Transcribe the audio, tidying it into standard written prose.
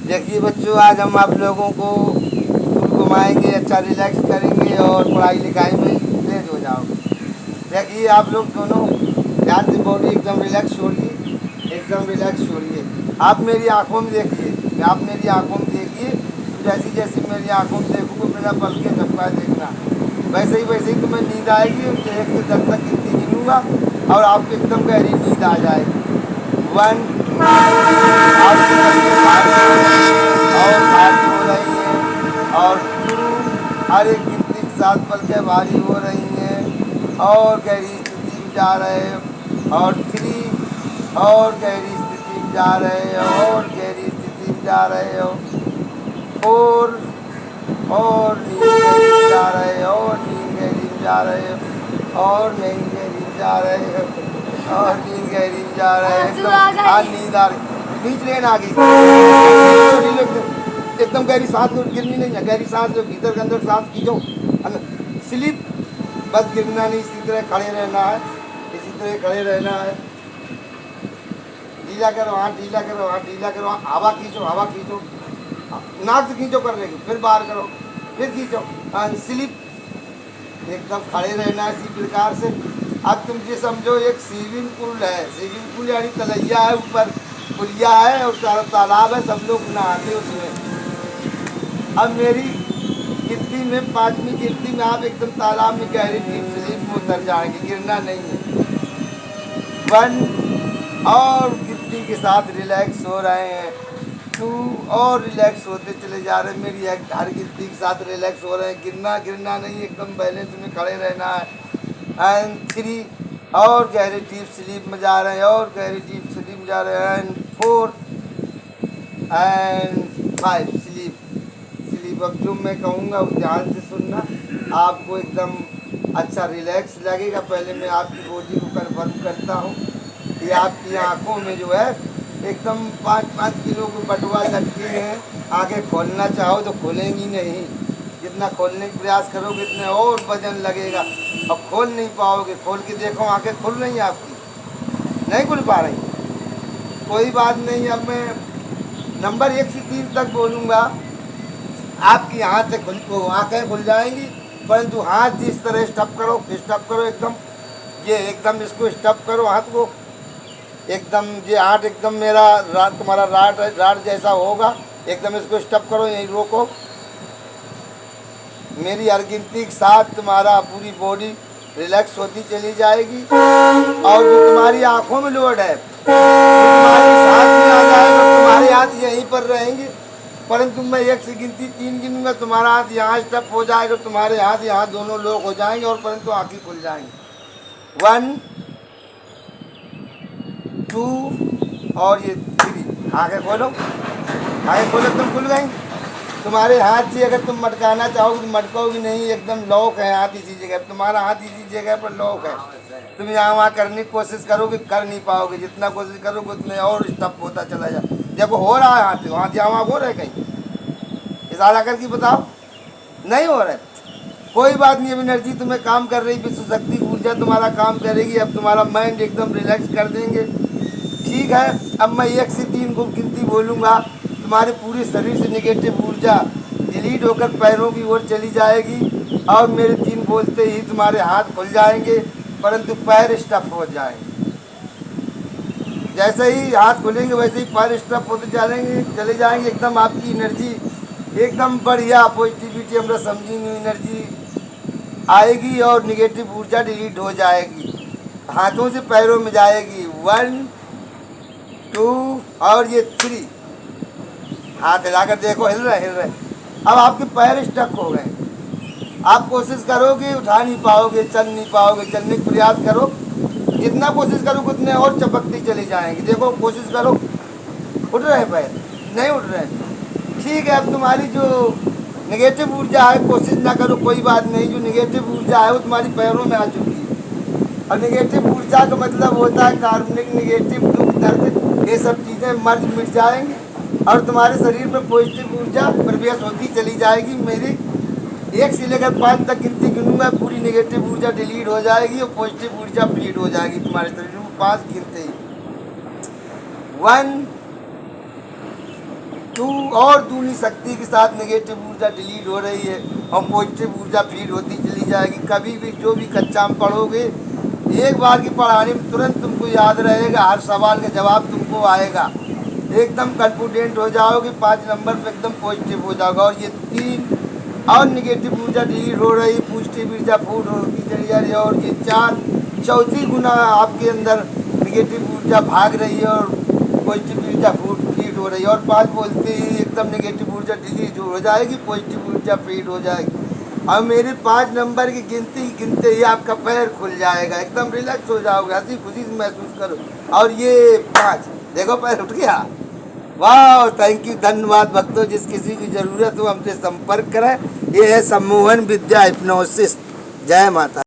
देखिए बच्चों, आज हम आप लोगों को घुमाएंगे, अच्छा रिलैक्स करेंगे और पढ़ाई लिखाई में तेज हो जाओगे। देखिए आप लोग दोनों ध्यान से बॉडी एकदम रिलैक्स छोड़िए, एकदम रिलैक्स छोड़िए। आप मेरी आंखों में देखिए, आप मेरी आंखों में देखिए, जैसी जैसी मेरी आंखों में देखूंगा बिना पल के झपकाए देखना। वैसे ही तुम्हें नींद आएगी। 1 से 10 तक गिनती गिनूंगा और आपको एकदम गहरी नींद आ जाएगी। 1, आपकी तबीयत भारी हो रही है और 2, हर एक गिनती के साथ पलकें भारी हो रही हैं और गहरी स्थिति में जा रहे हो। और 3, और गहरी स्थिति में जा रहे हो और गहरी स्थिति में जा रहे हो। 4, और नींद गहरी में जा रहे हो और नींद गहरी में जा रहे हो और नींद गहरी में जा रहे हो और नींद गहरी में जा रहे हो। एकदम नींद आ रही, बीच लेन आ गई। एकदम गहरी सांस लो, गिरनी नहीं है। गहरी सांस लो, भीतर के अंदर सांस खींचो, स्लिप, बस गिरना नहीं। इसी तरह खड़े रहना है, इसी तरह खड़े रहना है। ढीला करो हाथ, ढीला करो हाथ, ढीला करो। हवा खींचो, हवा खींचो, नाक से खींचो कर रहे, फिर बाहर करो, फिर खींचो, स्लिप। एकदम खड़े रहना है इसी प्रकार से। अब तुम ये समझो एक स्विमिंग पूल है। स्विमिंग पूल यानी तलैया है, ऊपर पुलिया है और तालाब है, सब लोग नहाते उसमें। अब मेरी गिनती में 5वीं गिनती में आप एकदम तालाब में गहरी डीप स्लीप में उतर जाएंगे, गिरना नहीं है। 1, और गिनती के साथ रिलैक्स हो रहे हैं। 2, और रिलैक्स होते चले जा रहे हैं। मेरी हर गिनती के साथ रिलैक्स हो रहे हैं, गिरना नहीं, एकदम बैलेंस में खड़े रहना है। एंड 3, और गहरे डीप स्लीप में जा रहे हैं और गहरे डीप स्लीप में जा रहे हैं। And 4 and 5 sleep. अब जो मैं कहूँगा वो ध्यान से सुनना, आपको एकदम अच्छा रिलैक्स लगेगा। पहले मैं आपकी बॉडी को कन्फर्म करता हूँ कि आपकी आँखों में जो है एकदम 5-5 किलो के बटुआ लटके हैं। आँखें खोलना चाहो तो खोलेंगी नहीं, जितना खोलने का प्रयास करोगे इतने और वजन लगेगा और खोल नहीं पाओगे। खोल के देखो, आँखें खुल रही हैं आपकी, नहीं खुल पा रही, कोई बात नहीं। अब मैं नंबर 1 से 3 तक बोलूँगा, आपकी आँखें खुल जाएंगी। परंतु हाथ इस तरह स्टप करो एकदम, ये एकदम इसको स्टप करो हाथ को एकदम। ये हाथ एकदम मेरा तुम्हारा राड जैसा होगा, एकदम इसको स्टप करो, यहीं रोको। मेरी हर गिनती के साथ तुम्हारा पूरी बॉडी रिलैक्स होती चली जाएगी और जो तुम्हारी आंखों में लोड है तुम्हारी सांस में आ जाएगा। तुम्हारे हाथ यहीं पर रहेंगे, परंतु मैं 1 से गिनती 3 गिनूंगा, तुम्हारा हाथ यहाँ स्टप हो जाएगा, तुम्हारे हाथ यहाँ दोनों लोग हो जाएंगे और परंतु आँखें खुल जाएंगी। 1, 2 और ये 3। आँखें खोलो, आँखें खोलो, तुम खुल गई। तुम्हारे हाथ से अगर तुम मटकाना चाहोगे तो मटकोगे नहीं, एकदम लॉक है हाथ इसी जगह, तुम्हारा हाथ इसी जगह पर लॉक है। तुम यहाँ वहाँ करने की कोशिश करोगे, कर नहीं पाओगे। जितना कोशिश करोगे उतने और स्टप होता चला जाए। देखो हो रहा है, हाथ यहाँ वहाँ हो रहा है, कहीं इशारा करके बताओ, नहीं हो रहा है। कोई बात नहीं, अब एनर्जी तुम्हें काम कर रही, विश्व शक्ति ऊर्जा तुम्हारा काम करेगी। अब तुम्हारा माइंड एकदम रिलैक्स कर देंगे, ठीक है। अब मैं 1 से 3 को गिनती बोलूँगा, तुम्हारे पूरे शरीर से निगेटिव ऊर्जा डिलीट होकर पैरों की ओर चली जाएगी और मेरे 3 बोलते ही तुम्हारे हाथ खुल जाएंगे, परंतु पैर स्टफ हो जाएंगे। जैसे ही हाथ खुलेंगे वैसे ही पैर स्टफ होते चले जाएंगे। एकदम आपकी एनर्जी एकदम बढ़िया पॉजिटिविटी, हमरा समझी हुई एनर्जी आएगी और निगेटिव ऊर्जा डिलीट हो जाएगी, हाथों से पैरों में जाएगी। 1, 2 और ये 3। हाथ हिलाकर देखो, हिल रहे। अब आपके पैर स्टक हो गए, आप कोशिश करोगे उठा नहीं पाओगे, चल नहीं पाओगे। चलने का प्रयास करो, जितना कोशिश करोगे उतने और चपकते चले जाएंगे। देखो कोशिश करो, उठ रहे हैं पैर, नहीं उठ रहे हैं, ठीक है। अब तुम्हारी जो नेगेटिव ऊर्जा है, कोशिश ना करो, कोई बात नहीं। जो नेगेटिव ऊर्जा है वो तुम्हारी पैरों में आ चुकी है और नेगेटिव ऊर्जा का मतलब होता है कार्बनिक, नेगेटिव, दुख, दर्द, ये सब चीज़ें मर्ज मिट जाएंगी और तुम्हारे शरीर में पॉजिटिव ऊर्जा प्रवेश होती चली जाएगी। मेरी 1 से लेकर 5 तक गिनती गिनूंगा, पूरी नेगेटिव ऊर्जा डिलीट हो जाएगी और पॉजिटिव ऊर्जा फीड हो जाएगी तुम्हारे शरीर में। 5 गिनते ही, 1, और दूनी शक्ति के साथ नेगेटिव ऊर्जा डिलीट हो रही है और पॉजिटिव ऊर्जा फीड होती चली जाएगी। कभी भी जो भी कक्षा में पढ़ोगे, एक बार की पढ़ाने में तुरंत तुमको याद रहेगा, हर सवाल का जवाब तुमको आएगा, एकदम कॉन्फिडेंट हो जाओगे, 5 नंबर पे एकदम पॉजिटिव हो जाओगे। और ये 3 और नेगेटिव ऊर्जा डिलीट हो रही, पॉजिटिव ऊर्जा फूड होती चली जा रही है। और ये 4 चौथी गुना आपके अंदर नेगेटिव ऊर्जा भाग रही है और पॉजिटिव ऊर्जा फीड हो रही है। और 5 बोलते ही एकदम नेगेटिव ऊर्जा डिलीट हो जाएगी, पॉजिटिव ऊर्जा फीड हो जाएगी। अब मेरे 5 नंबर की गिनते ही आपका पैर खुल जाएगा, एकदम रिलैक्स हो जाओगे, हंसी खुशी से महसूस करो। और ये 5 देखो पैर उठ गया। वाह, थैंक यू, धन्यवाद भक्तों। जिस किसी की ज़रूरत हो हमसे संपर्क करें। ये है सम्मोहन विद्या हिप्नोसिस। जय माता।